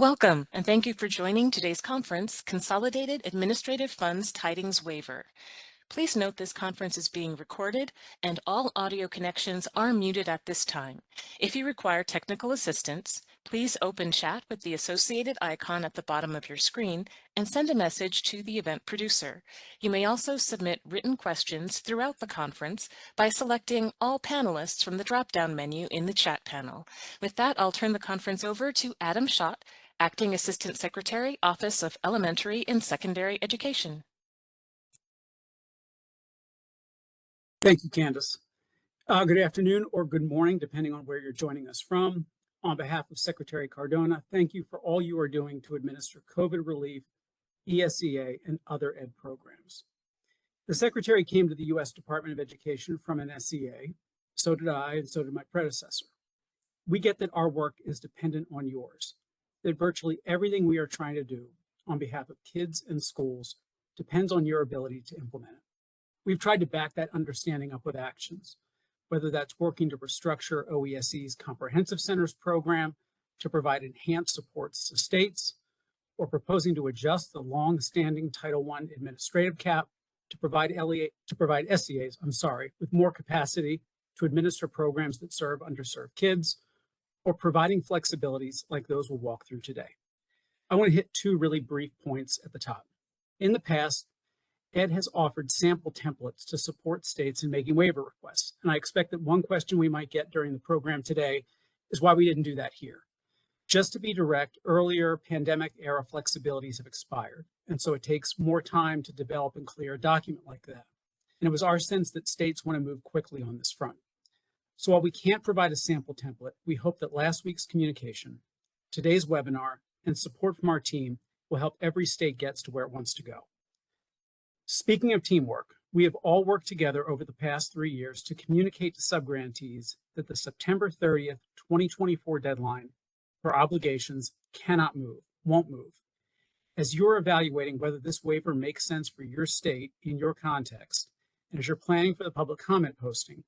Welcome, and thank you for joining today's conference, Consolidated Administrative Funds Tydings Waiver. Please note this conference is being recorded and all audio connections are muted at this time. If you require technical assistance, please open chat with the associated icon at the bottom of your screen and send a message to the event producer. You may also submit written questions throughout the conference by selecting All Panelists from the drop-down menu in the chat panel. With that, I'll turn the conference over to Adam Schott, Acting Assistant Secretary, Office of Elementary and Secondary Education. Thank you, Candace. Good afternoon or good morning, depending on where you're joining us from. On behalf of Secretary Cardona, thank you for all you are doing to administer COVID relief, ESEA, and other ed programs. The Secretary came to the U.S. Department of Education from an ESEA. So did I, and so did my predecessor. We get that our work is dependent on yours, that virtually everything we are trying to do on behalf of kids and schools depends on your ability to implement it. We've tried to back that understanding up with actions, whether that's working to restructure OESE's Comprehensive Centers program to provide enhanced supports to states, or proposing to adjust the long-standing Title I administrative cap to provide SEAs, with more capacity to administer programs that serve underserved kids, or providing flexibilities like those we'll walk through today. I want to hit two really brief points at the top. In the past, Ed has offered sample templates to support states in making waiver requests, and I expect that one question we might get during the program today is why we didn't do that here. Just to be direct, earlier pandemic-era flexibilities have expired, and so it takes more time to develop and clear a document like that. And it was our sense that states want to move quickly on this front. So while we can't provide a sample template, we hope that last week's communication, today's webinar, and support from our team will help every state get to where it wants to go. Speaking of teamwork, we have all worked together over the past 3 years to communicate to subgrantees that the September 30th, 2024 deadline for obligations won't move. As you're evaluating whether this waiver makes sense for your state in your context, and as you're planning for the public comment posting,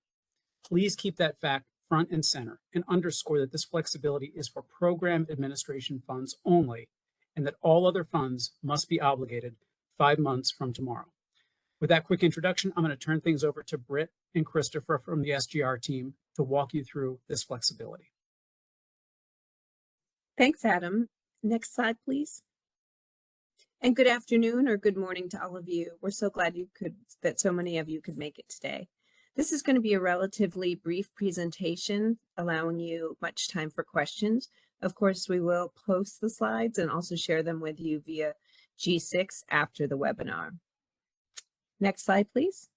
please keep that fact front and center and underscore that this flexibility is for program administration funds only, and that all other funds must be obligated 5 months from tomorrow. With that quick introduction, I'm going to turn things over to Britt and Christopher from the SGR team to walk you through this flexibility. Thanks, Adam. Next slide, please. And good afternoon or good morning to all of you. We're so glad that so many of you could make it today. This is going to be a relatively brief presentation, allowing you much time for questions. Of course, we will post the slides and also share them with you via G6 after the webinar. Next slide, please.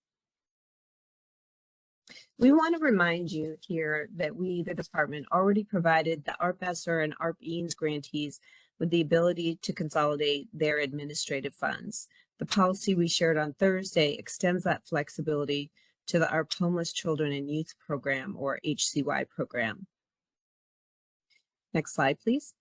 We want to remind you here that we, the department, already provided the ARP ESSER and ARP EANS grantees with the ability to consolidate their administrative funds. The policy we shared on Thursday extends that flexibility to the ARP Homeless Children and Youth Program, or HCY program. Next slide, please.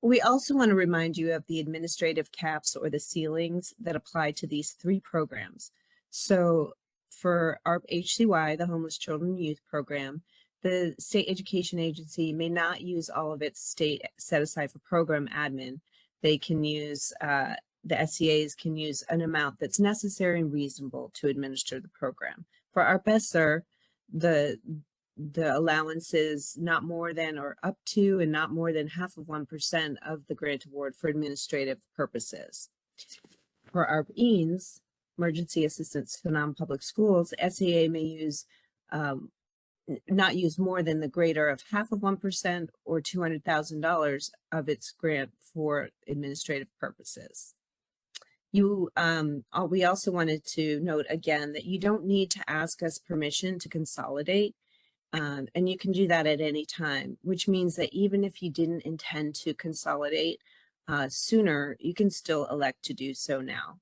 We also want to remind you of the administrative caps or the ceilings that apply to these three programs. So for ARP-HCY, the Homeless Children and Youth Program, the state education agency may not use all of its state set aside for program admin. They can use, the SEAs can use an amount that's necessary and reasonable to administer the program. For ARP ESSER, the allowance is not more than or up to and not more than 0.5% of the grant award for administrative purposes. For ARP EANS, Emergency Assistance to Non-Public Schools, SEA may use not use more than the greater of 0.5% or $200,000 of its grant for administrative purposes. We also wanted to note again that you don't need to ask us permission to consolidate. And you can do that at any time, which means that even if you didn't intend to consolidate sooner, you can still elect to do so now.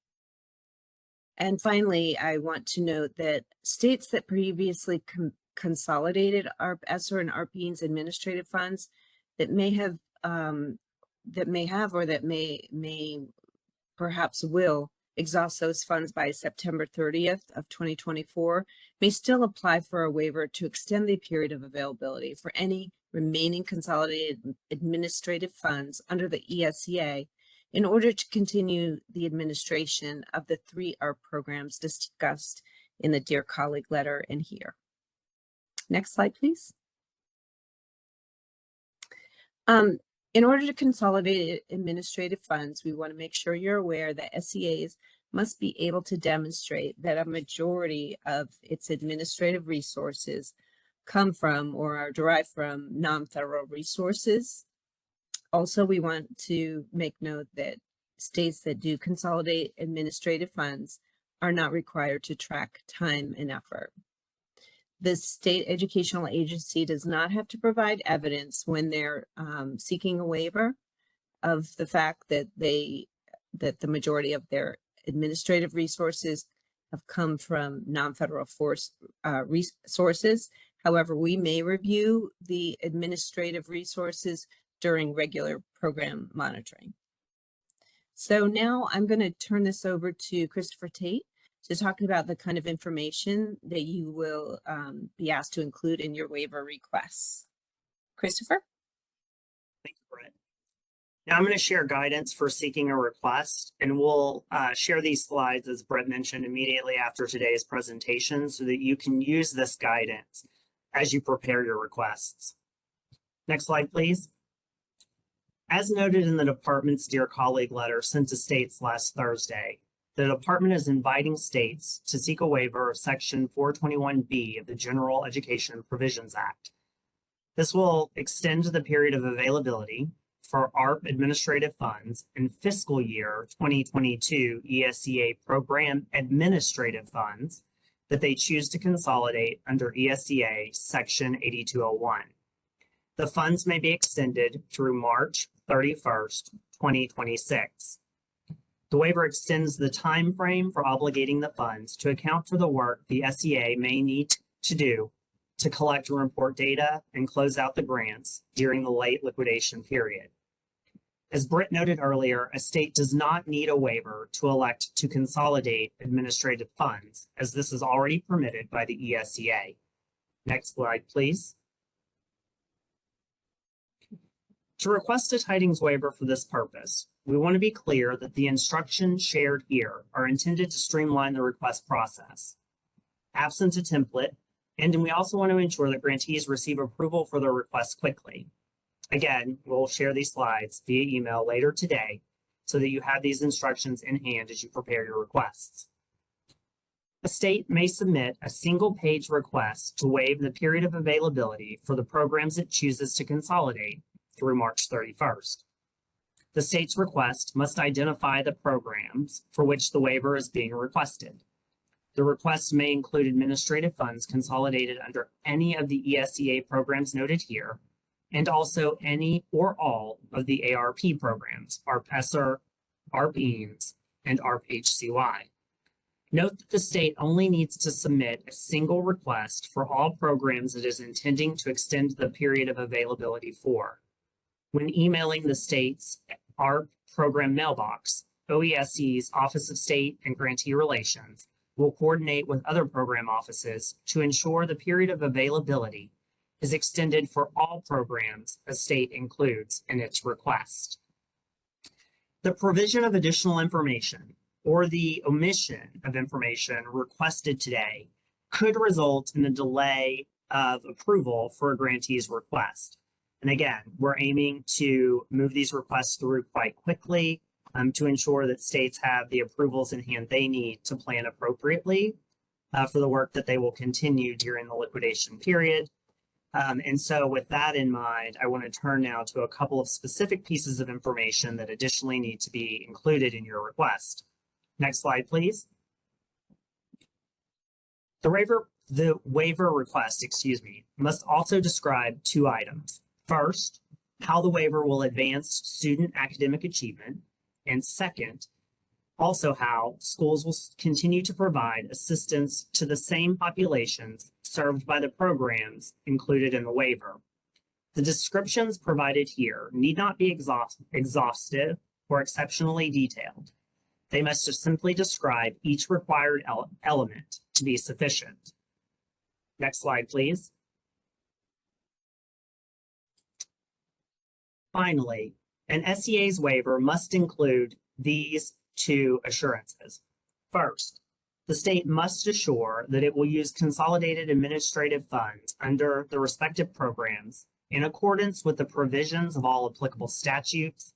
And finally, I want to note that states that previously consolidated ARP ESSER and ARP EANS administrative funds that may perhaps will exhaust those funds by September 30th of 2024 may still apply for a waiver to extend the period of availability for any remaining consolidated administrative funds under the ESEA in order to continue the administration of the 3 ARP programs discussed in the Dear Colleague letter and here. Next slide, please. In order to consolidate administrative funds, we want to make sure you're aware that SEAs must be able to demonstrate that a majority of its administrative resources come from or are derived from non-federal resources. Also, we want to make note that states that do consolidate administrative funds are not required to track time and effort. The state educational agency does not have to provide evidence when they're seeking a waiver of the fact that the majority of their administrative resources have come from non-federal resources. However, we may review the administrative resources during regular program monitoring. So now I'm going to turn this over to Christopher Tate to talk about the kind of information that you will be asked to include in your waiver requests. Christopher? Thank you, Brett. Now I'm going to share guidance for seeking a request, and we'll share these slides, as Brett mentioned, immediately after today's presentation so that you can use this guidance as you prepare your requests. Next slide, please. As noted in the department's Dear Colleague letter sent to states last Thursday, the department is inviting states to seek a waiver of Section 421B of the General Education Provisions Act. This will extend the period of availability for ARP administrative funds in fiscal year 2022 ESEA program administrative funds that they choose to consolidate under ESEA Section 8201. The funds may be extended through March 31st, 2026. The waiver extends the time frame for obligating the funds to account for the work the SEA may need to do to collect and report data and close out the grants during the late liquidation period. As Britt noted earlier, a state does not need a waiver to elect to consolidate administrative funds, as this is already permitted by the ESEA. Next slide, please. To request a Tydings waiver for this purpose, we want to be clear that the instructions shared here are intended to streamline the request process. Absent a template, and we also want to ensure that grantees receive approval for their request quickly. Again, we'll share these slides via email later today so that you have these instructions in hand as you prepare your requests. A state may submit a single-page request to waive the period of availability for the programs it chooses to consolidate through March 31st. The state's request must identify the programs for which the waiver is being requested. The request may include administrative funds consolidated under any of the ESEA programs noted here, and also any or all of the ARP programs, ARP ESSER, ARP EANS, and ARP-HCY. Note that the state only needs to submit a single request for all programs it is intending to extend the period of availability for. When emailing the state's ARP program mailbox, OESC's Office of State and Grantee Relations will coordinate with other program offices to ensure the period of availability is extended for all programs a state includes in its request. The provision of additional information or the omission of information requested today could result in a delay of approval for a grantee's request. And again, we're aiming to move these requests through quite quickly to ensure that states have the approvals in hand they need to plan appropriately for the work that they will continue during the liquidation period. And so with that in mind, I want to turn now to a couple of specific pieces of information that additionally need to be included in your request. Next slide, please. The waiver request, must also describe 2 items. First, how the waiver will advance student academic achievement, and second, also how schools will continue to provide assistance to the same populations served by the programs included in the waiver. The descriptions provided here need not be exhaustive or exceptionally detailed. They must just simply describe each required element to be sufficient. Next slide, please. Finally, an SEA's waiver must include these two assurances. First, the state must assure that it will use consolidated administrative funds under the respective programs in accordance with the provisions of all applicable statutes,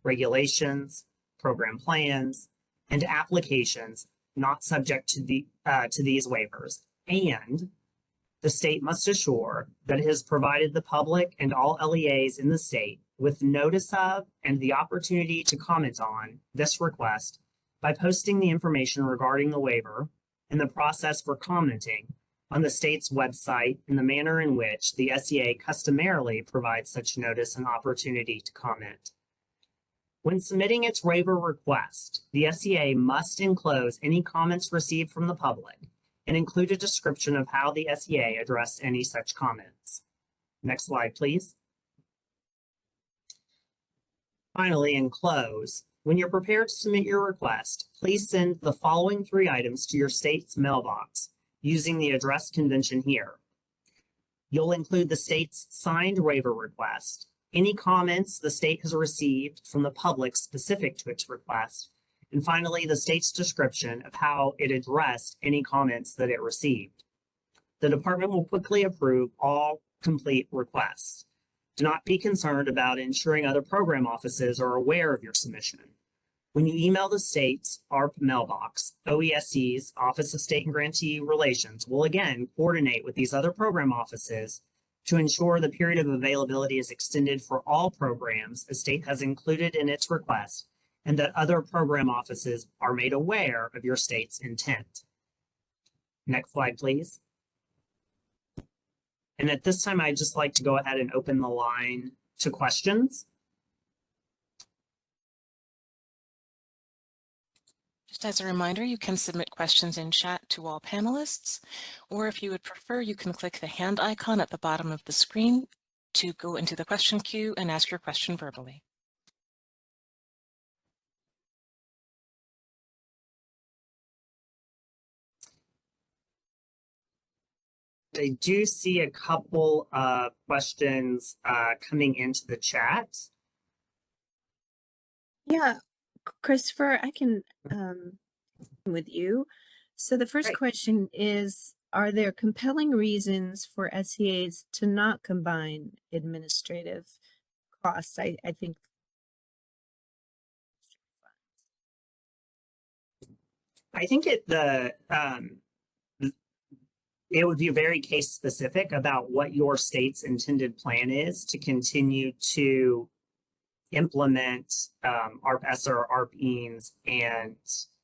regulations, program plans, and applications not subject to these waivers. And the state must assure that it has provided the public and all LEAs in the state with notice of and the opportunity to comment on this request by posting the information regarding the waiver and the process for commenting on the state's website in the manner in which the SEA customarily provides such notice and opportunity to comment. When submitting its waiver request, the SEA must enclose any comments received from the public and include a description of how the SEA addressed any such comments. Next slide, please. Finally, in close, when you're prepared to submit your request, please send the following 3 items to your state's mailbox using the address convention here. You'll include the state's signed waiver request, any comments the state has received from the public specific to its request, and finally, the state's description of how it addressed any comments that it received. The department will quickly approve all complete requests. Do not be concerned about ensuring other program offices are aware of your submission. When you email the state's ARP mailbox, OESC's Office of State and Grantee Relations will again coordinate with these other program offices to ensure the period of availability is extended for all programs the state has included in its request and that other program offices are made aware of your state's intent. Next slide, please. And at this time, I'd just like to go ahead and open the line to questions. Just as a reminder, you can submit questions in chat to all panelists, or if you would prefer, you can click the hand icon at the bottom of the screen to go into the question queue and ask your question verbally. I do see a couple of questions coming into the chat. Yeah, Christopher, I can with you. So the first Great. question is, are there compelling reasons for SEAs to not combine administrative costs? I think it would be very case specific about what your state's intended plan is to continue to implement ARP ESSER, ARP EANS, and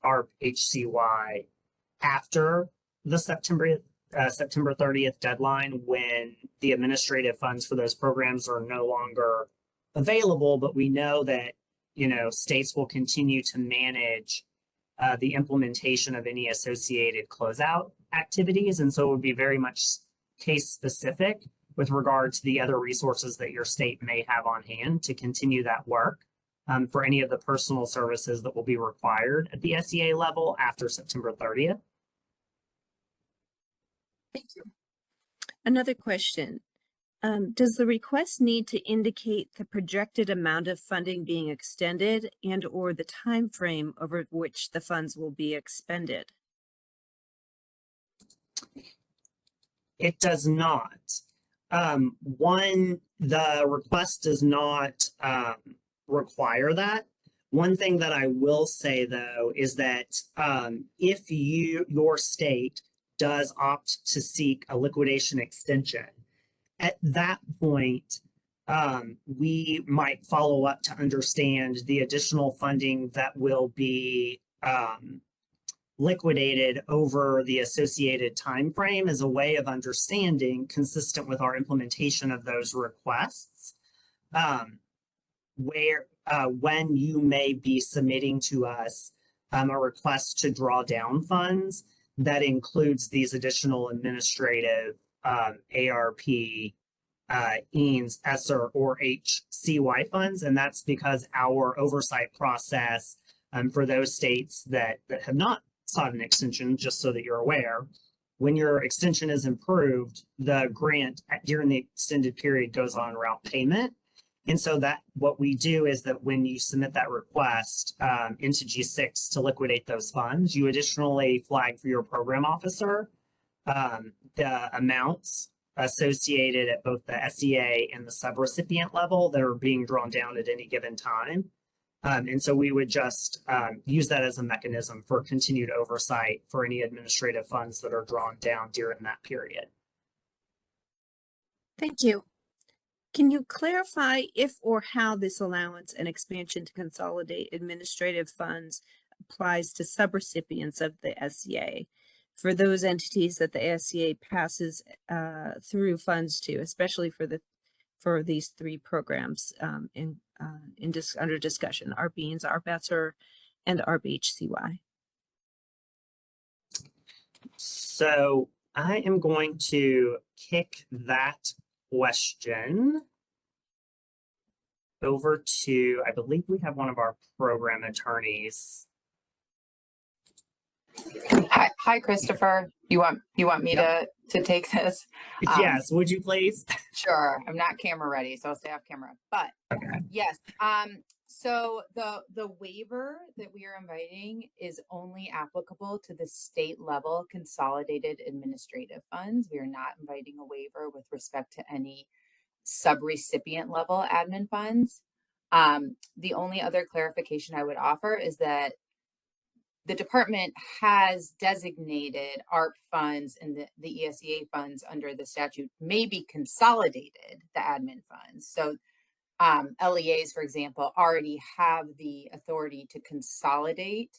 ARP-HCY after the September 30th deadline, when the administrative funds for those programs are no longer available. But we know that, states will continue to manage the implementation of any associated closeout activities. And so it would be very much case specific with regard to the other resources that your state may have on hand to continue that work for any of the personal services that will be required at the SEA level after September 30th. Thank you. Another question. Does the request need to indicate the projected amount of funding being extended and or the time frame over which the funds will be expended? It does not. The request does not require that. One thing that I will say, though, is that if your state does opt to seek a liquidation extension, at that point, we might follow up to understand the additional funding that will be liquidated over the associated time frame as a way of understanding, consistent with our implementation of those requests, when you may be submitting to us a request to draw down funds that includes these additional administrative ARP EANS, ESSER, or HCY funds. And that's because our oversight process for those states that have not sought an extension, just so that you're aware, when your extension is approved, the grant during the extended period goes on route payment. And so that what we do is that when you submit that request into G6 to liquidate those funds, you additionally flag for your program officer the amounts associated at both the ESEA and the subrecipient level that are being drawn down at any given time. And so we would just use that as a mechanism for continued oversight for any administrative funds that are drawn down during that period. Thank you. Can you clarify if or how this allowance and expansion to consolidate administrative funds applies to subrecipients of the ESEA for those entities that the ESEA passes through funds to, especially for these three programs under discussion: ARP EANS, ARP ESSER, and ARP-HCY? So I am going to kick that question over to, I believe we have one of our program attorneys. Hi, Christopher. You want me to take this? Yes, would you please? Sure. I'm not camera ready, so I'll stay off camera. But Okay. yes. So the waiver that we are inviting is only applicable to the state level consolidated administrative funds. We are not inviting a waiver with respect to any subrecipient level admin funds. The only other clarification I would offer is that the department has designated ARP funds and the ESEA funds under the statute may be consolidated, the admin funds. So LEAs, for example, already have the authority to consolidate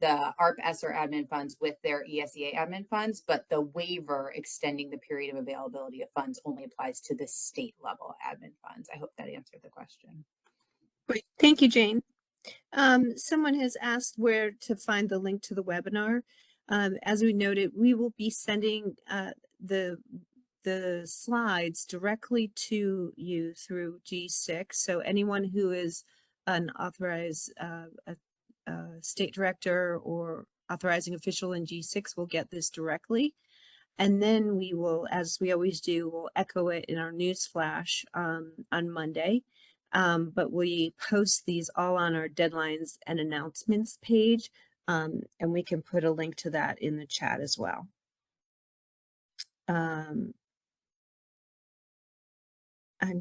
the ARP ESSER admin funds with their ESEA admin funds, but the waiver extending the period of availability of funds only applies to the state level admin funds. I hope that answered the question. Great. Thank you, Jane. Someone has asked where to find the link to the webinar. As we noted, we will be sending the slides directly to you through G6. So anyone who is an authorized state director or authorizing official in G6 will get this directly. And then we will, as we always do, we'll echo it in our news flash on Monday. But we post these all on our deadlines and announcements page, and we can put a link to that in the chat as well. I'm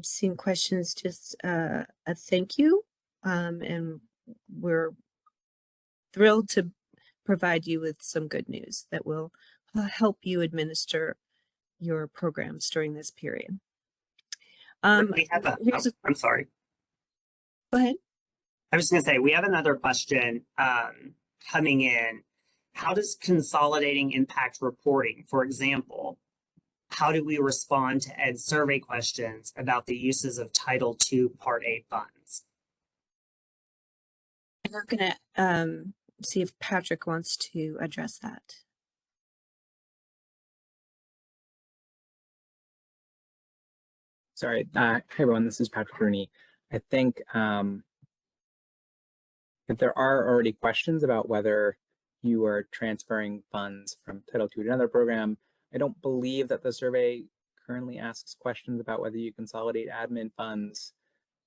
seeing questions, just a thank you, and we're thrilled to provide you with some good news that will help you administer your programs during this period. We have I'm sorry. Go ahead. I was going to say, we have another question coming in. How does consolidating impact reporting? For example, how do we respond to Ed survey questions about the uses of Title II Part A funds? We're going to see if Patrick wants to address that. Sorry. Hi, everyone. This is Patrick Rooney. I think if there are already questions about whether you are transferring funds from Title II to another program, I don't believe that the survey currently asks questions about whether you consolidate admin funds.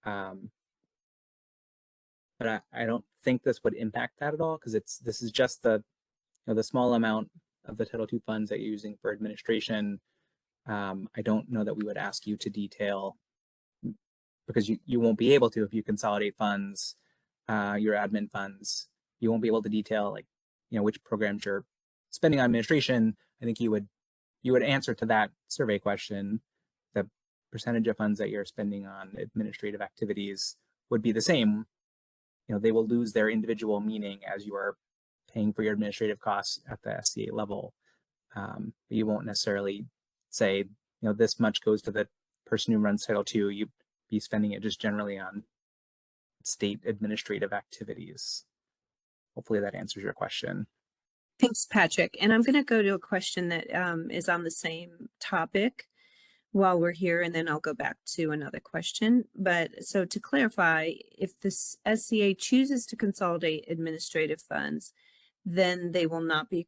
But I don't think this would impact that at all, because this is just the small amount of the Title II funds that you're using for administration. I don't know that we would ask you to detail, because you won't be able to if you consolidate funds, your admin funds. You won't be able to detail which programs you're spending on administration. I think you would answer to that survey question. The percentage of funds that you're spending on administrative activities would be the same. They will lose their individual meaning as you are paying for your administrative costs at the ESEA level. But you won't necessarily say, this much goes to the person who runs Title II. You'd be spending it just generally on state administrative activities. Hopefully that answers your question. Thanks, Patrick. And I'm going to go to a question that is on the same topic while we're here, and then I'll go back to another question. But so to clarify, if the ESEA chooses to consolidate administrative funds, then they will not be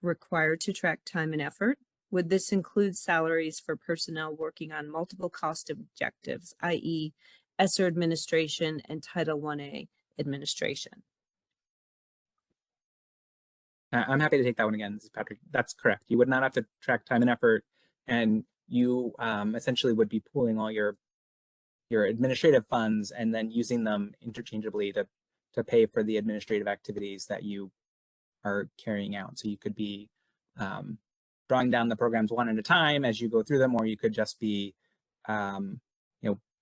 required to track time and effort. Would this include salaries for personnel working on multiple cost objectives, i.e. ESSER administration and Title 1A administration. I'm happy to take that one again. This is Patrick. That's correct. You would not have to track time and effort, and you essentially would be pooling all your administrative funds and then using them interchangeably to pay for the administrative activities that you are carrying out. So you could be drawing down the programs one at a time as you go through them, or you could just be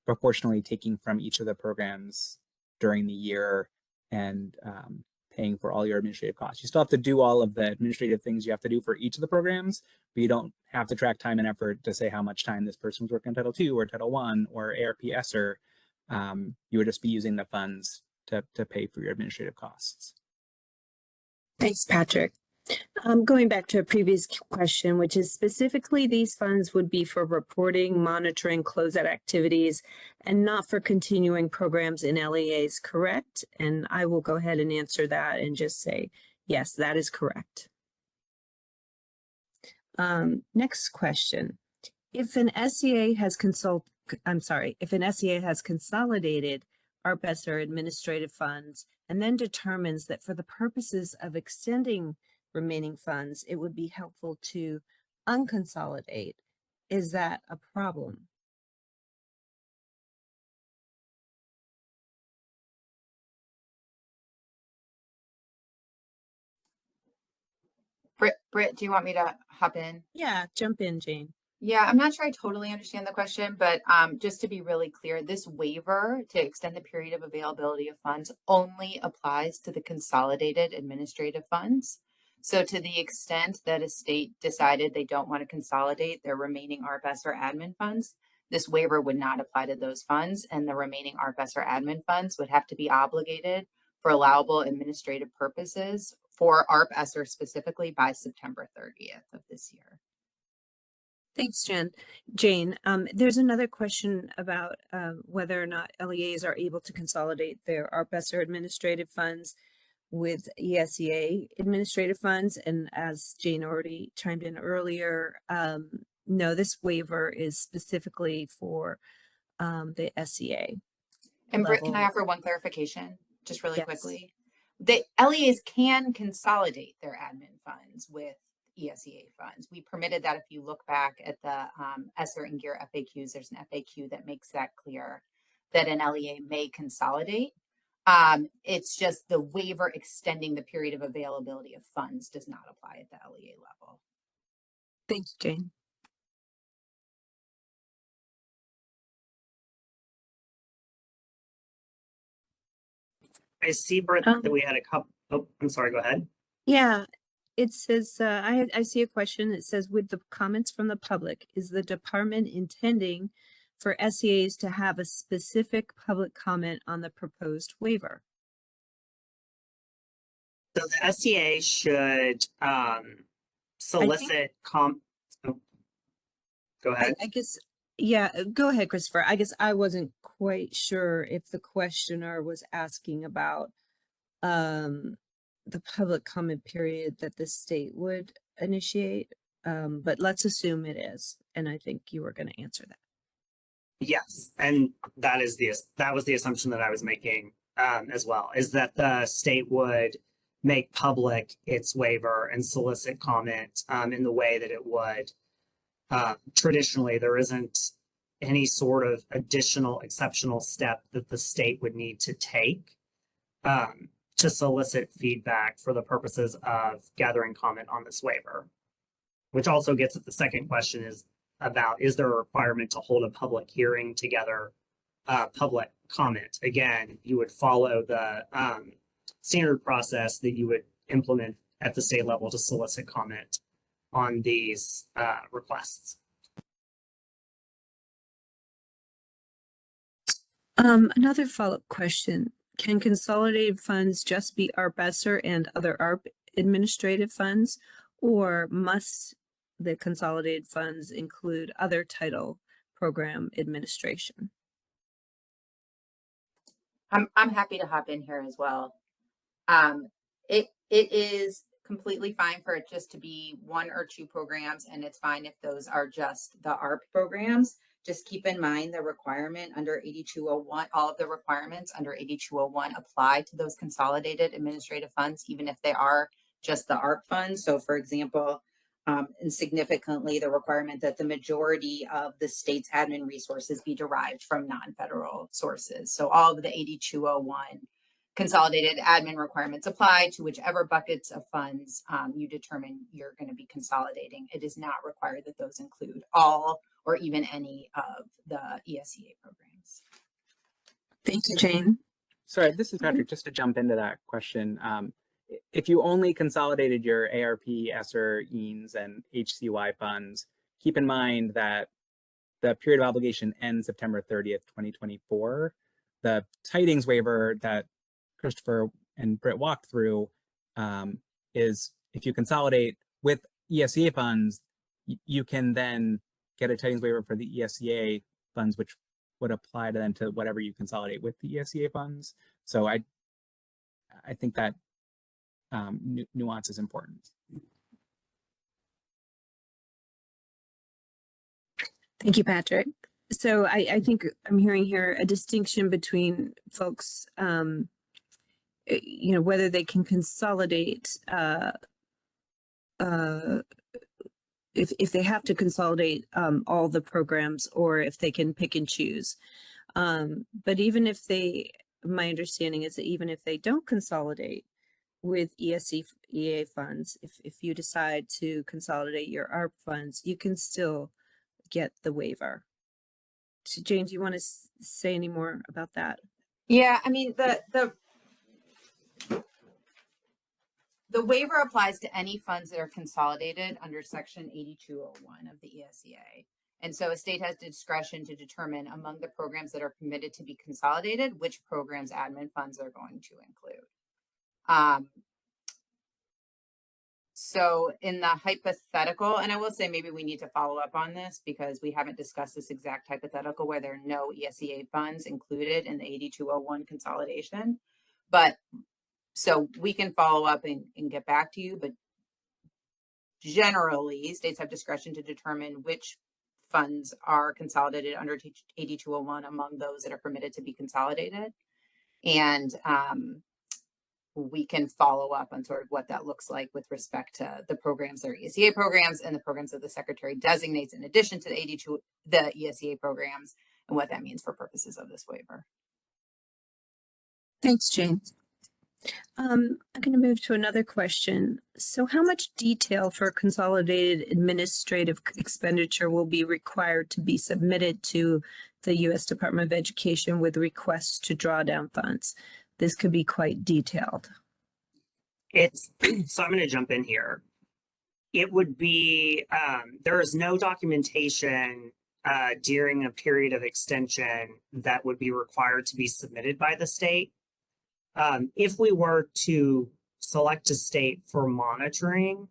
proportionally taking from each of the programs during the year and paying for all your administrative costs. You still have to do all of the administrative things you have to do for each of the programs, but you don't have to track time and effort to say how much time this person's working on Title II or Title I or ARP ESSER. You would just be using the funds to pay for your administrative costs. Thanks, Patrick. Going back to a previous question, which is specifically these funds would be for reporting, monitoring, closeout activities, and not for continuing programs in LEAs, correct? And I will go ahead and answer that and just say, yes, that is correct. Next question. If an SEA has consolidated ARP ESSER administrative funds and then determines that for the purposes of extending remaining funds, it would be helpful to unconsolidate, is that a problem? Britt, do you want me to hop in? Yeah, jump in, Jane. Yeah, I'm not sure I totally understand the question, but just to be really clear, this waiver to extend the period of availability of funds only applies to the consolidated administrative funds. So to the extent that a state decided they don't want to consolidate their remaining ARP ESSER admin funds, this waiver would not apply to those funds, and the remaining ARP ESSER admin funds would have to be obligated for allowable administrative purposes for ARP ESSER specifically by September 30th of this year. Thanks, Jane. There's another question about whether or not LEAs are able to consolidate their ARP ESSER administrative funds with ESEA administrative funds. And as Jane already chimed in earlier, no, this waiver is specifically for the SEA. And Britt, can I offer one clarification just really quickly? The LEAs can consolidate their admin funds with ESEA funds. We permitted that. If you look back at the ESSER and GEAR FAQs, there's an FAQ that makes that clear that an LEA may consolidate. It's just the waiver extending the period of availability of funds does not apply at the LEA level. Thanks, Jane. I see, Britt, that we had a couple. Oh, I'm sorry, go ahead. Yeah, it says, I see a question that says, with the comments from the public, is the department intending for SEAs to have a specific public comment on the proposed waiver? So the SEA should solicit go ahead. I guess, yeah, go ahead, Christopher. I guess I wasn't quite sure if the questioner was asking about the public comment period that the state would initiate, but let's assume it is. And I think you were going to answer that. Yes, and that was the assumption that I was making as well, is that the state would make public its waiver and solicit comment in the way that it would traditionally. There isn't any sort of additional exceptional step that the state would need to take to solicit feedback for the purposes of gathering comment on this waiver, which also gets at the second question is about, is there a requirement to hold a public hearing to gather public comment? Again, you would follow the standard process that you would implement at the state level to solicit comment on these requests. Another follow-up question. Can consolidated funds just be ARP ESSER and other ARP administrative funds, or must the consolidated funds include other title program administration? I'm happy to hop in here as well. It is completely fine for it just to be one or two programs, and it's fine if those are just the ARP programs. Just keep in mind the requirement under 8201, all of the requirements under 8201 apply to those consolidated administrative funds, even if they are just the ARP funds. So for example, and significantly the requirement that the majority of the state's admin resources be derived from non-federal sources. So all of the 8201 consolidated admin requirements apply to whichever buckets of funds you determine you're going to be consolidating. It is not required that those include all or even any of the ESEA programs. Thank you, Jane. Sorry, this is Patrick. Just to jump into that question, if you only consolidated your ARP, ESSER, EANS, and HCY funds, keep in mind that the period of obligation ends September 30th, 2024. The Tydings Waiver that Christopher and Britt walked through is if you consolidate with ESEA funds, you can then get a Tydings Waiver for the ESEA funds, which would apply to then to whatever you consolidate with the ESEA funds. So I think that nuance is important. Thank you, Patrick. So I think I'm hearing here a distinction between folks, whether they can consolidate, if they have to consolidate all the programs, or if they can pick and choose. But even if my understanding is that even if they don't consolidate with ESEA funds, if you decide to consolidate your ARP funds, you can still get the waiver. So Jane, do you want to say any more about that? Yeah, I mean, the waiver applies to any funds that are consolidated under section 8201 of the ESEA. And so a state has discretion to determine among the programs that are permitted to be consolidated, which programs admin funds are going to include. So in the hypothetical, and I will say maybe we need to follow up on this because we haven't discussed this exact hypothetical where there are no ESEA funds included in the 8201 consolidation. But so we can follow up and get back to you, but generally states have discretion to determine which funds are consolidated under 8201 among those that are permitted to be consolidated. And we can follow up on sort of what that looks like with respect to the programs that are ESEA programs and the programs that the secretary designates in addition to the ESEA programs, and what that means for purposes of this waiver. Thanks, Jane. I'm going to move to another question. So how much detail for consolidated administrative expenditure will be required to be submitted to the U.S. Department of Education with requests to draw down funds? This could be quite detailed. So I'm going to jump in here. It would be, there is no documentation during a period of extension that would be required to be submitted by the state. If we were to select a state for monitoring,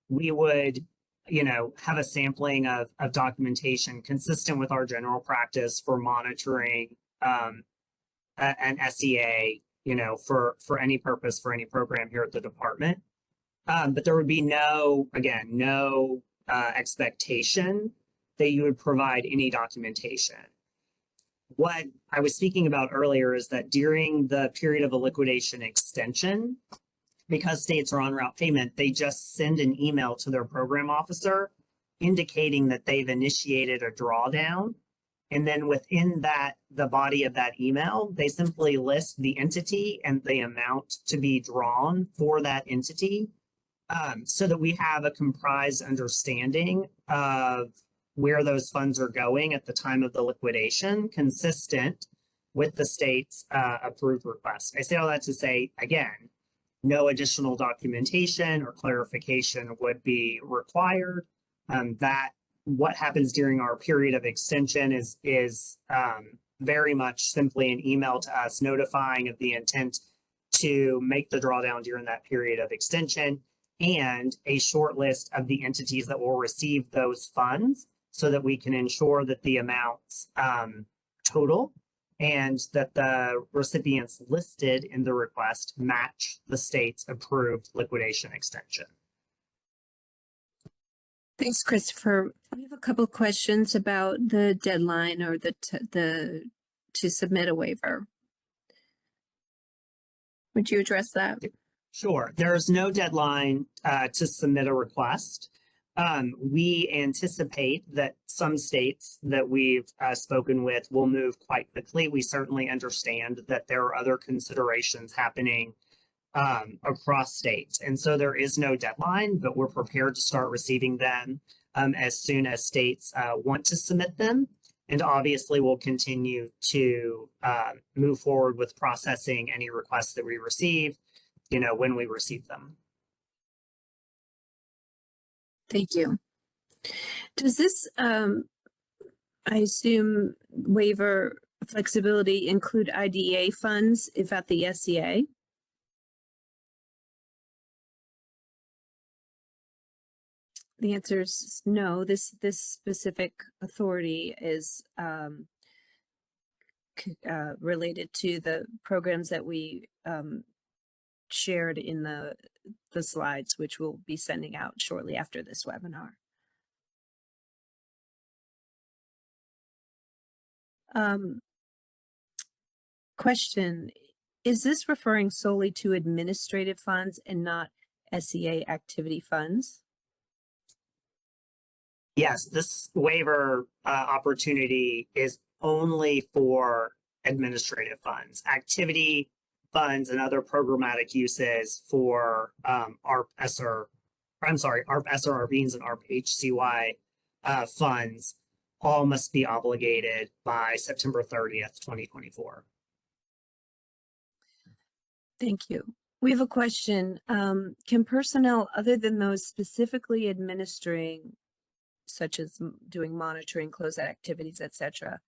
we would, have a sampling of documentation consistent with our general practice for monitoring an ESEA, for any purpose, for any program here at the department. But there would be no expectation that you would provide any documentation. What I was speaking about earlier is that during the period of a liquidation extension, because states are on route payment, they just send an email to their program officer indicating that they've initiated a drawdown. And then within the body of that email, they simply list the entity and the amount to be drawn for that entity, so that we have a comprised understanding of where those funds are going at the time of the liquidation, consistent with the state's approved request. I say all that to say, again, no additional documentation or clarification would be required. That what happens during our period of extension is very much simply an email to us notifying of the intent to make the drawdown during that period of extension, and a short list of the entities that will receive those funds so that we can ensure that the amounts total and that the recipients listed in the request match the state's approved liquidation extension. Thanks, Christopher. We have a couple of questions about the deadline or to submit a waiver. Would you address that? Sure. There is no deadline to submit a request. We anticipate that some states that we've spoken with will move quite quickly. We certainly understand that there are other considerations happening across states. And so there is no deadline, but we're prepared to start receiving them as soon as states want to submit them. And obviously we'll continue to move forward with processing any requests that we receive, when we receive them. Thank you. Does this, I assume, waiver flexibility include IDEA funds if at the ESEA? The answer is no. This specific authority is related to the programs that we shared in the slides, which we'll be sending out shortly after this webinar. Question, is this referring solely to administrative funds and not ESEA activity funds? Yes, this waiver opportunity is only for administrative funds. Activity funds and other programmatic uses for ARP ESSER, ARP ESSER, ARP EANS, and ARP-HCY funds all must be obligated by September 30th, 2024. Thank you. We have a question. Can personnel other than those specifically administering, such as doing monitoring, closeout activities, etc.,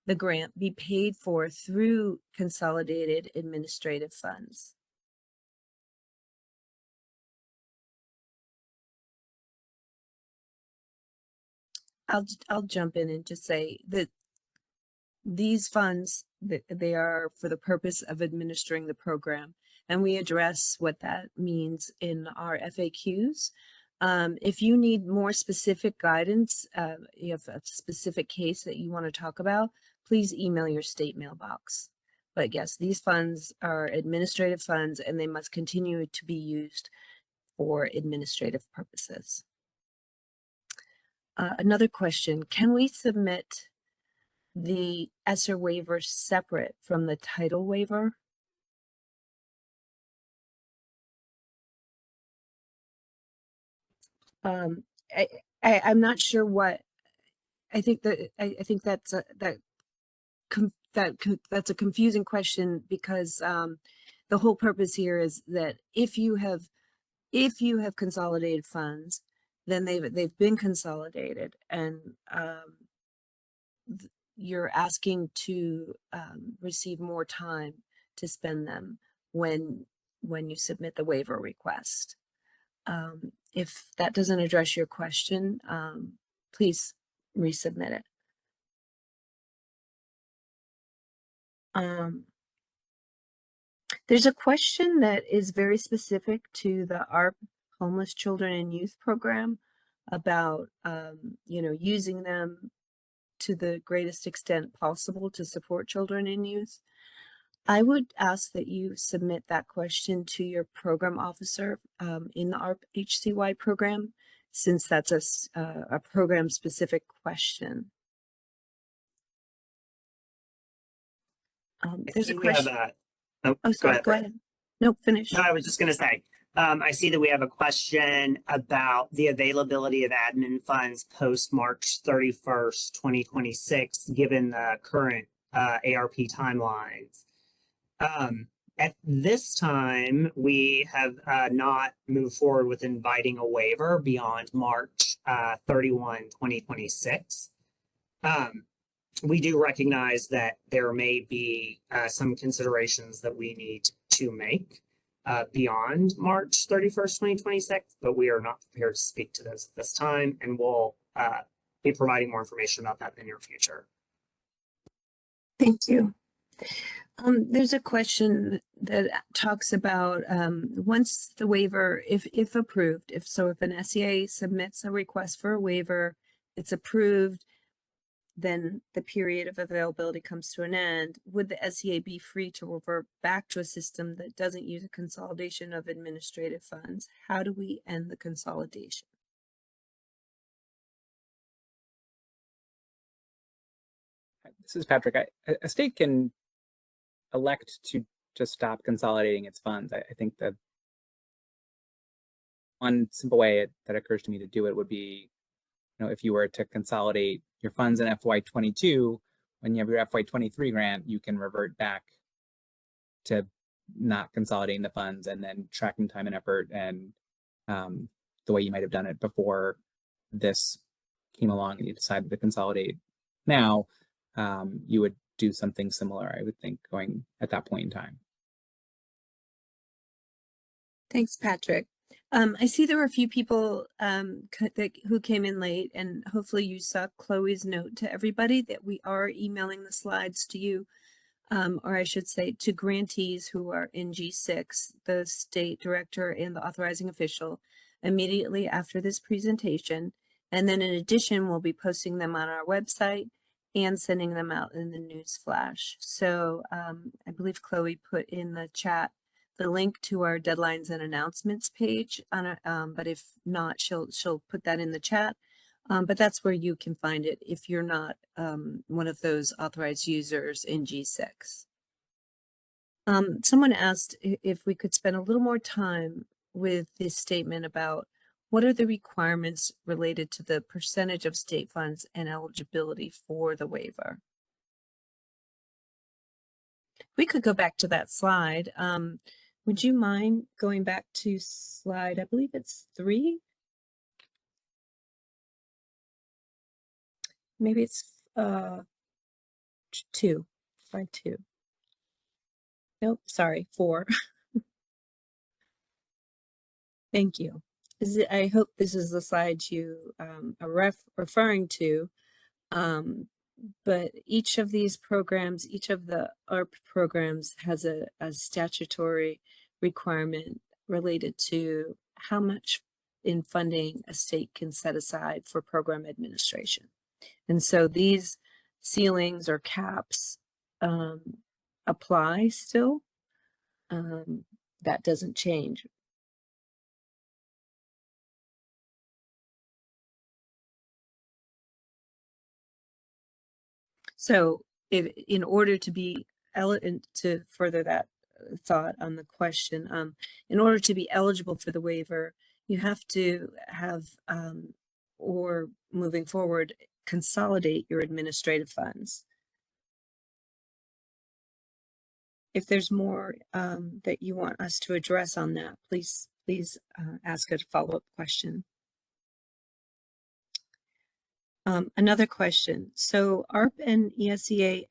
the grant be paid for through consolidated administrative funds? I'll jump in and just say that these funds, they are for the purpose of administering the program, and we address what that means in our FAQs. If you need more specific guidance, you have a specific case that you want to talk about, please email your state mailbox. But yes, these funds are administrative funds and they must continue to be used for administrative purposes. Another question, can we submit the ESSER waiver separate from the title waiver? I'm not sure what. I think that's a confusing question, because the whole purpose here is that if you have consolidated funds, then they've been consolidated, and you're asking to receive more time to spend them when you submit the waiver request. If that doesn't address your question, please resubmit it. There's a question that is very specific to the ARP Homeless Children and Youth Program about, using them to the greatest extent possible to support children and youth. I would ask that you submit that question to your program officer in the ARP-HCY program, since that's a program-specific question. There's a question. Sorry, go ahead. No, finish. No, I was just going to say, I see that we have a question about the availability of admin funds post March 31st, 2026, given the current ARP timelines. At this time, we have not moved forward with inviting a waiver beyond March 31, 2026. We do recognize that there may be some considerations that we need to make beyond March 31st, 2026, but we are not prepared to speak to those at this time, and we'll be providing more information about that in the near future. Thank you. There's a question that talks about once the waiver, if approved, if an SEA submits a request for a waiver, it's approved, then the period of availability comes to an end. Would the SEA be free to revert back to a system that doesn't use a consolidation of administrative funds? How do we end the consolidation? This is Patrick. A state can elect to just stop consolidating its funds. I think that one simple way that occurs to me to do it would be, if you were to consolidate your funds in FY22, when you have your FY23 grant, you can revert back to not consolidating the funds and then tracking time and effort and the way you might have done it before this came along and you decided to consolidate. Now, you would do something similar, I would think, going at that point in time. Thanks, Patrick. I see there were a few people who came in late, and hopefully you saw Chloe's note to everybody that we are emailing the slides to you, or I should say to grantees who are in G6, the state director and the authorizing official, immediately after this presentation. And then in addition, we'll be posting them on our website and sending them out in the news flash. So I believe Chloe put in the chat the link to our deadlines and announcements page on but if not, she'll put that in the chat. But that's where you can find it if you're not one of those authorized users in G6. Someone asked if we could spend a little more time with this statement about what are the requirements related to the percentage of state funds and eligibility for the waiver. We could go back to that slide. Would you mind going back to slide, I believe it's 3? Maybe it's 2, slide 2. Nope, sorry, 4. Thank you. I hope this is the slide you are referring to. But each of these programs, each of the ARP programs has a statutory requirement related to how much in funding a state can set aside for program administration. And so these ceilings or caps apply still. That doesn't change. So in order to be to further that thought on the question, in order to be eligible for the waiver, you have to have, or moving forward, consolidate your administrative funds. If there's more that you want us to address on that, please ask a follow-up question. Another question. So ARP and ESEA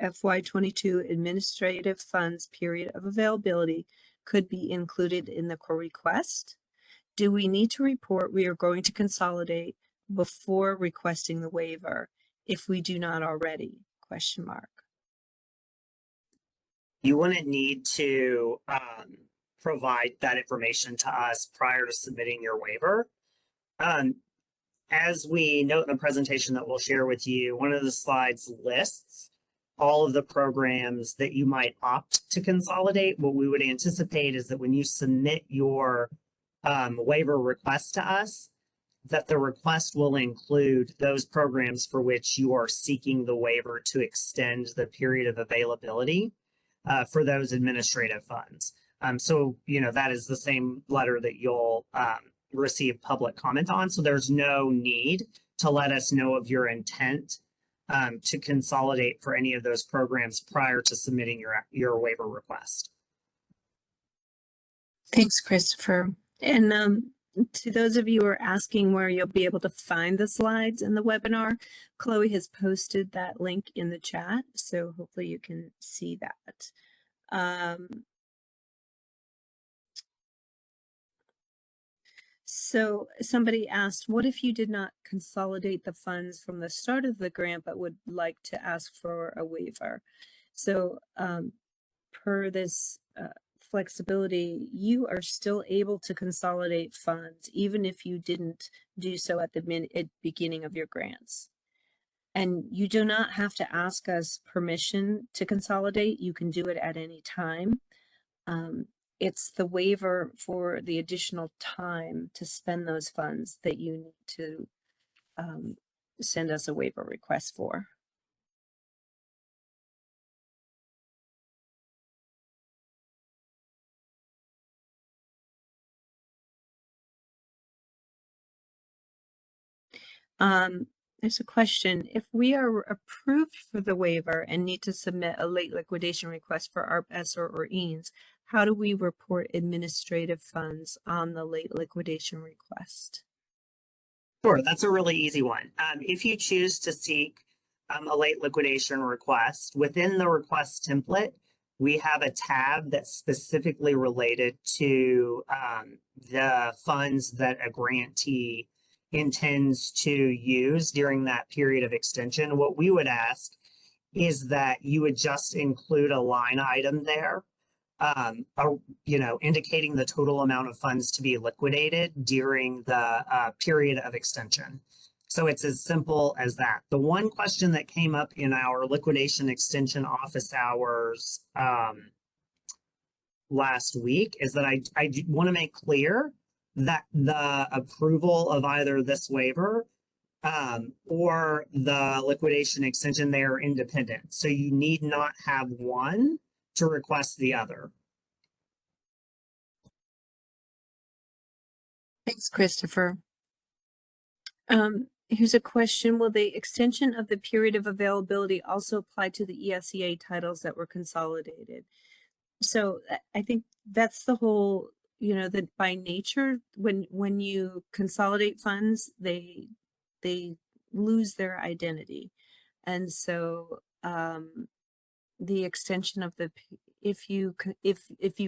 FY22 administrative funds period of availability could be included in the core request. Do we need to report we are going to consolidate before requesting the waiver if we do not already? Question mark. You wouldn't need to provide that information to us prior to submitting your waiver. As we note in the presentation that we'll share with you, one of the slides lists all of the programs that you might opt to consolidate. What we would anticipate is that when you submit your waiver request to us, that the request will include those programs for which you are seeking the waiver to extend the period of availability for those administrative funds. So, that is the same letter that you'll receive public comment on. So there's no need to let us know of your intent to consolidate for any of those programs prior to submitting your waiver request. Thanks, Christopher. And to those of you who are asking where you'll be able to find the slides in the webinar, Chloe has posted that link in the chat, so hopefully you can see that. So somebody asked, what if you did not consolidate the funds from the start of the grant but would like to ask for a waiver? So per this flexibility, you are still able to consolidate funds even if you didn't do so at the beginning of your grants. And you do not have to ask us permission to consolidate. You can do it at any time. It's the waiver for the additional time to spend those funds that you need to send us a waiver request for. There's a question. If we are approved for the waiver and need to submit a late liquidation request for ARP ESSER or EANS, how do we report administrative funds on the late liquidation request? Sure, that's a really easy one. If you choose to seek a late liquidation request, within the request template, we have a tab that's specifically related to the funds that a grantee intends to use during that period of extension. What we would ask is that you would just include a line item there, indicating the total amount of funds to be liquidated during the period of extension. So it's as simple as that. The one question that came up in our liquidation extension office hours last week is that I want to make clear that the approval of either this waiver or the liquidation extension, they are independent. So you need not have one to request the other. Thanks, Christopher. Here's a question. Will the extension of the period of availability also apply to the ESEA titles that were consolidated? So I think that's the whole, that by nature, when you consolidate funds, they lose their identity. And so the extension of if you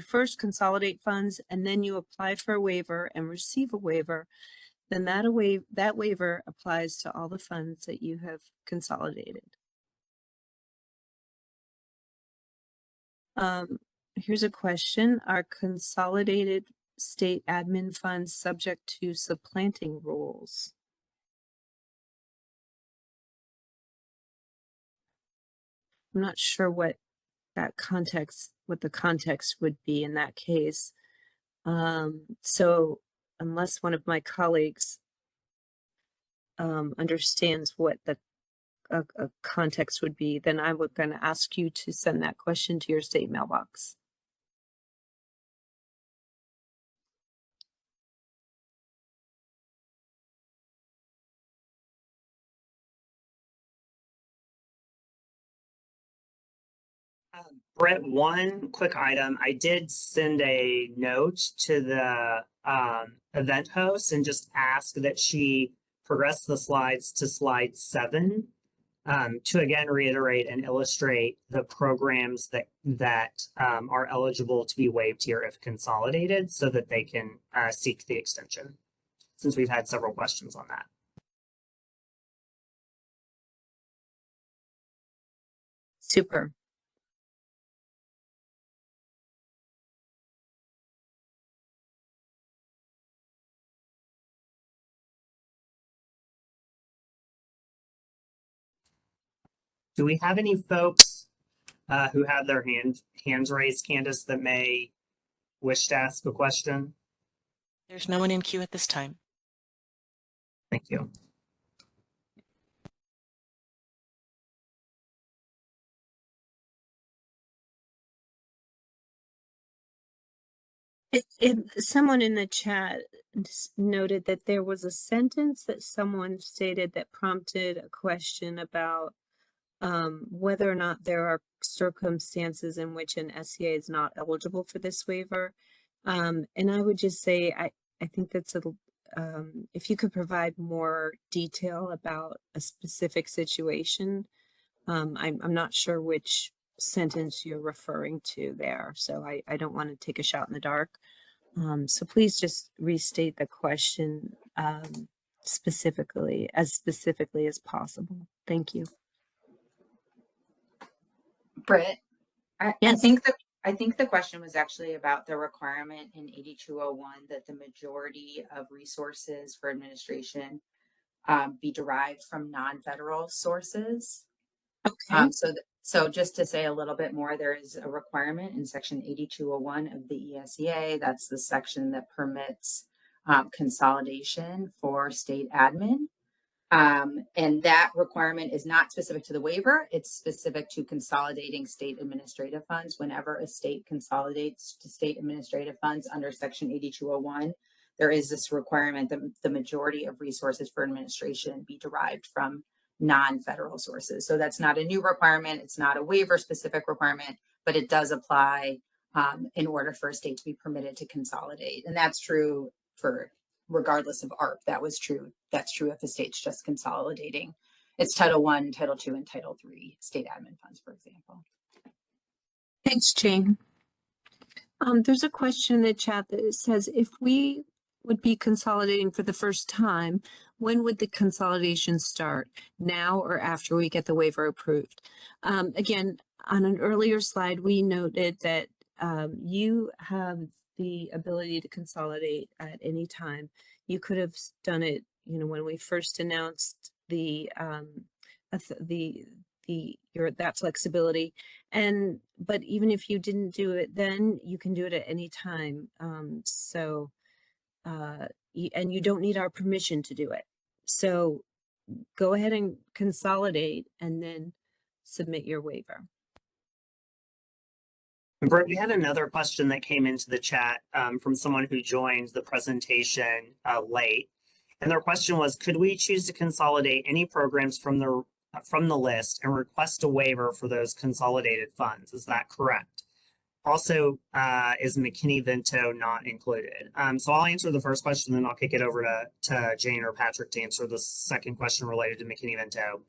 first consolidate funds and then you apply for a waiver and receive a waiver, then that waiver applies to all the funds that you have consolidated. Here's a question. Are consolidated state admin funds subject to supplanting rules? I'm not sure what the context would be in that case. So unless one of my colleagues understands what the context would be, then I'm going to ask you to send that question to your state mailbox. Brett, one quick item. I did send a note to the event host and just ask that she progress the slides to slide 7 to again reiterate and illustrate the programs that are eligible to be waived here if consolidated, so that they can seek the extension, since we've had several questions on that. Super. Do we have any folks who have their hands raised, Candace, that may wish to ask a question? There's no one in queue at this time. Thank you. Someone in the chat noted that there was a sentence that someone stated that prompted a question about whether or not there are circumstances in which an ESEA is not eligible for this waiver. And I would just say, I think that's if you could provide more detail about a specific situation. I'm not sure which sentence you're referring to there, so I don't want to take a shot in the dark. So please just restate the question specifically as possible. Thank you. Britt, I Yes. think the question was actually about the requirement in 8201 that the majority of resources for administration be derived from non-federal sources. Okay. So just to say a little bit more, there is a requirement in section 8201 of the ESEA. That's the section that permits consolidation for state admin. And that requirement is not specific to the waiver. It's specific to consolidating state administrative funds. Whenever a state consolidates to state administrative funds under section 8201, there is this requirement that the majority of resources for administration be derived from non-federal sources. So that's not a new requirement. It's not a waiver specific requirement, but it does apply in order for a state to be permitted to consolidate. And that's true for regardless of ARP. That's true if the state's just consolidating. It's Title I, Title II, and Title III state admin funds, for example. Thanks, Jane. There's a question in the chat that says, if we would be consolidating for the first time, when would the consolidation start? Now or after we get the waiver approved? Again, on an earlier slide, we noted that you have the ability to consolidate at any time. You could have done it, when we first announced that flexibility. But even if you didn't do it then, you can do it at any time. And you don't need our permission to do it. So go ahead and consolidate and then submit your waiver. Bert, we had another question that came into the chat from someone who joined the presentation late. And their question was, could we choose to consolidate any programs from the list and request a waiver for those consolidated funds? Is that correct? Also, is McKinney-Vento not included? So I'll answer the first question, then I'll kick it over to Jane or Patrick to answer the second question related to McKinney-Vento.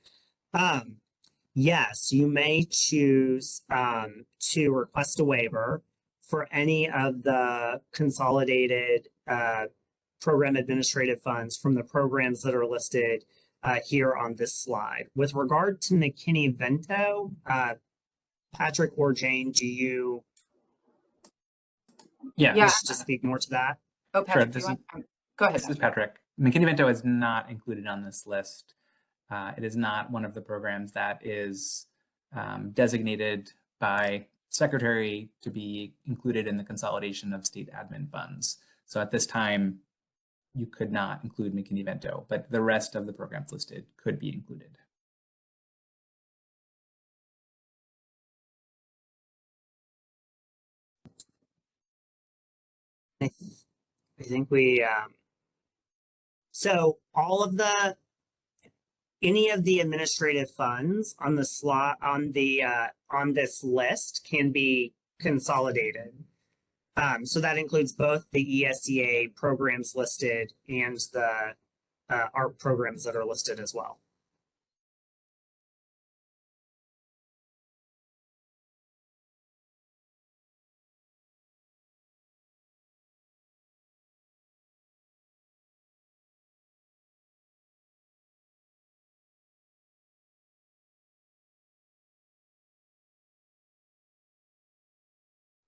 Yes, you may choose to request a waiver for any of the consolidated program administrative funds from the programs that are listed here on this slide. With regard to McKinney-Vento, Patrick or Jane, do you wish to speak more to that? Oh, Patrick, Sure, go ahead. This is Patrick. McKinney-Vento is not included on this list. It is not one of the programs that is designated by Secretary to be included in the consolidation of state admin funds. So at this time, you could not include McKinney-Vento, but the rest of the programs listed could be included. I think we, so all of any of the administrative funds on the slot on this list can be consolidated. So that includes both the ESEA programs listed and the ARP programs that are listed as well.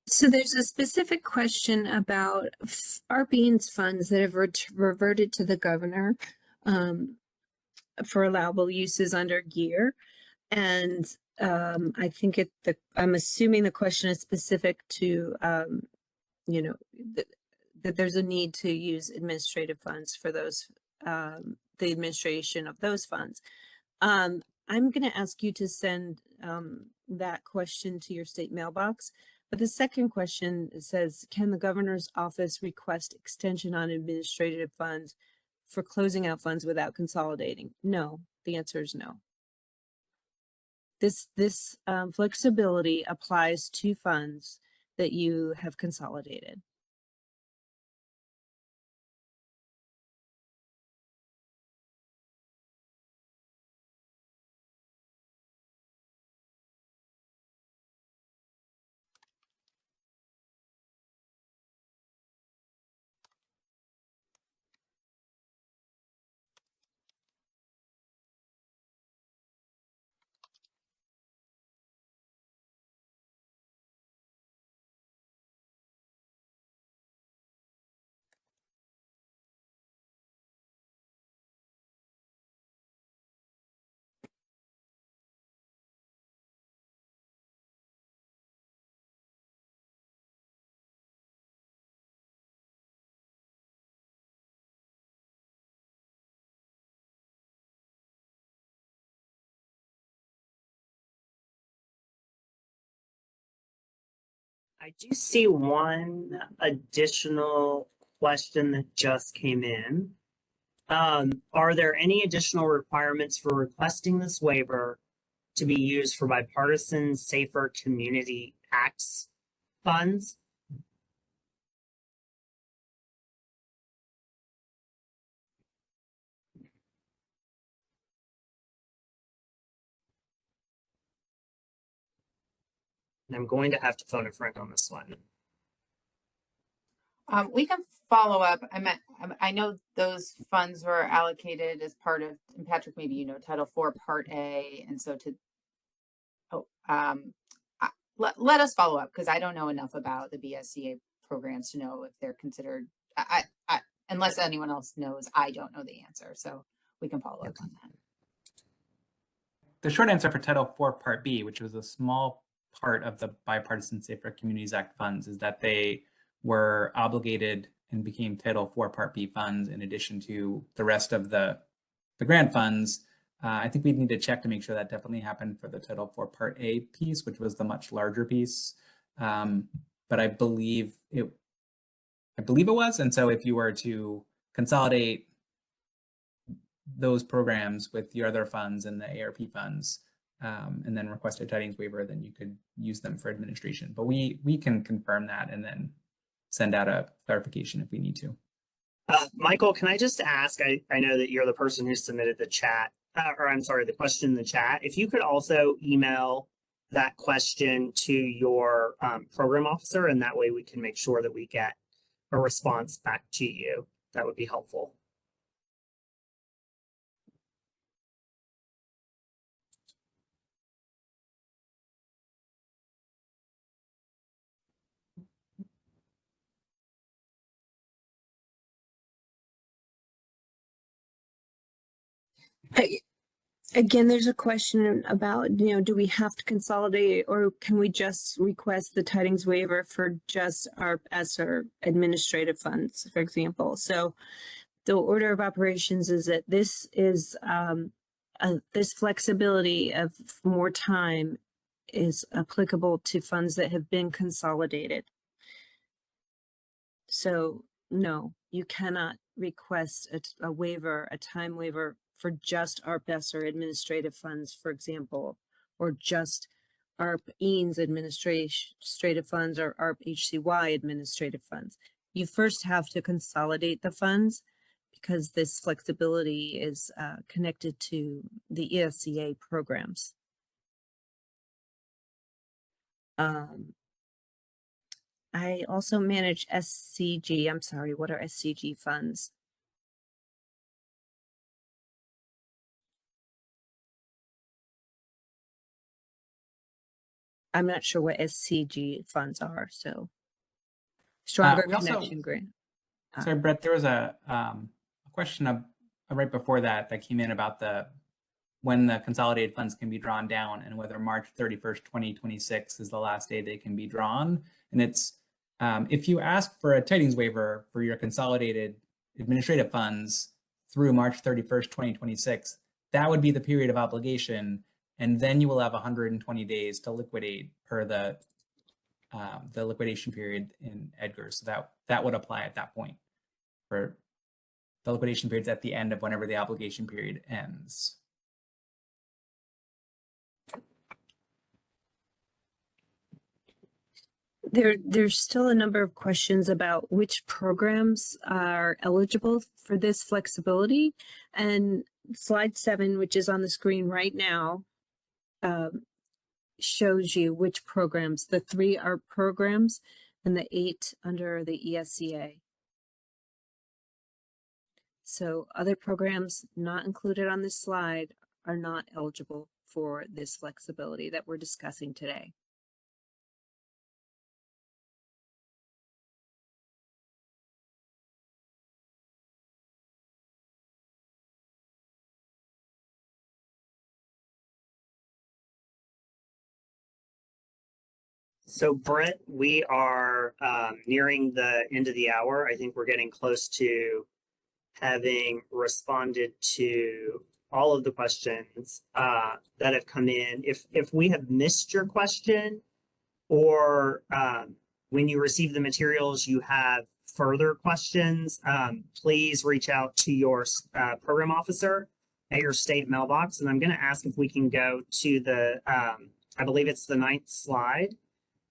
So there's a specific question about ARP EANS funds that have reverted to the governor for allowable uses under GEAR. And I think I'm assuming the question is specific to, that there's a need to use administrative funds for those, the administration of those funds. I'm going to ask you to send that question to your state mailbox. But the second question says, can the governor's office request extension on administrative funds for closing out funds without consolidating? No, the answer is no. This flexibility applies to funds that you have consolidated. I do see one additional question that just came in. Are there any additional requirements for requesting this waiver to be used for bipartisan Safer Community Acts funds? And I'm going to have to phone a friend on this one. We can follow up. I know those funds were allocated as part of, and Patrick, maybe you know, Title IV Part A, and so let us follow up because I don't know enough about the BSEA programs to know if they're considered. Unless anyone else knows, I don't know the answer, so we can follow up on that. The short answer for Title IV Part B, which was a small part of the Bipartisan Safer Communities Act funds, is that they were obligated and became Title IV Part B funds in addition to the rest of the grant funds. I think we'd need to check to make sure that definitely happened for the Title IV Part A piece, which was the much larger piece. But I believe it was. And so if you were to consolidate those programs with your other funds and the ARP funds, and then request a Tydings waiver, then you could use them for administration. But we can confirm that and then send out a clarification if we need to. Michael, can I just ask, I know that you're the person who submitted the chat, the question in the chat. If you could also email that question to your program officer, and that way we can make sure that we get a response back to you. That would be helpful. Again, there's a question about, do we have to consolidate or can we just request the Tydings waiver for just ARP ESSER administrative funds, for example? So the order of operations is that this is this flexibility of more time is applicable to funds that have been consolidated. So no, you cannot request a waiver, a time waiver for just ARP ESSER administrative funds, for example, or just ARP EANS administrative funds or ARP-HCY administrative funds. You first have to consolidate the funds because this flexibility is connected to the ESEA programs. I also manage SCG. I'm sorry, what are SCG funds? I'm not sure what SCG funds are, so stronger connection grant. Sorry, Brett, there was a question right before that came in about when the consolidated funds can be drawn down and whether March 31st, 2026 is the last day they can be drawn. And it's, if you ask for a Tydings waiver for your consolidated administrative funds through March 31st, 2026, that would be the period of obligation. And then you will have 120 days to liquidate per the liquidation period in Edgar. So that would apply at that point. For the liquidation period's at the end of whenever the obligation period ends. There's still a number of questions about which programs are eligible for this flexibility. And slide 7, which is on the screen right now, shows you which programs, the 3 ARP programs and the 8 under the ESEA. So other programs not included on this slide are not eligible for this flexibility that we're discussing today. So Brett, we are nearing the end of the hour. I think we're getting close to having responded to all of the questions that have come in. If we have missed your question or when you receive the materials, you have further questions, please reach out to your program officer at your state mailbox. And I'm going to ask if we can go to the, I believe it's the 9th slide,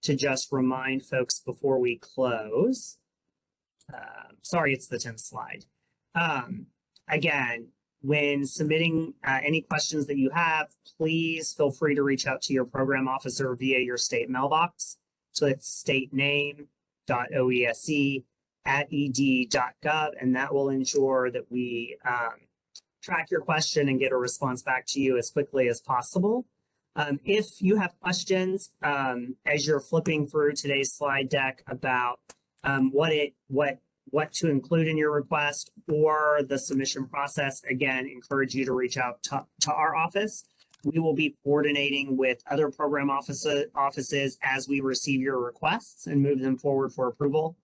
to just remind folks before we close. Sorry, it's the 10th slide. Again, when submitting any questions that you have, please feel free to reach out to your program officer via your state mailbox. So it's statename.oese@ed.gov, and that will ensure that we track your question and get a response back to you as quickly as possible. If you have questions as you're flipping through today's slide deck about what to include in your request or the submission process, again, encourage you to reach out to our office. We will be coordinating with other program offices as we receive your requests and move them forward for approval.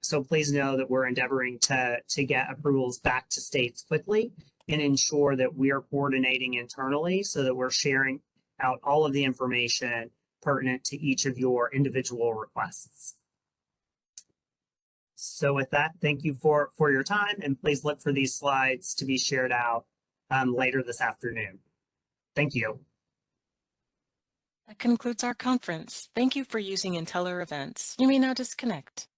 So please know that we're endeavoring to get approvals back to states quickly and ensure that we are coordinating internally so that we're sharing out all of the information pertinent to each of your individual requests. So with that, thank you for your time, and please look for these slides to be shared out later this afternoon. Thank you. That concludes our conference. Thank you for using Inteller Events. You may now disconnect.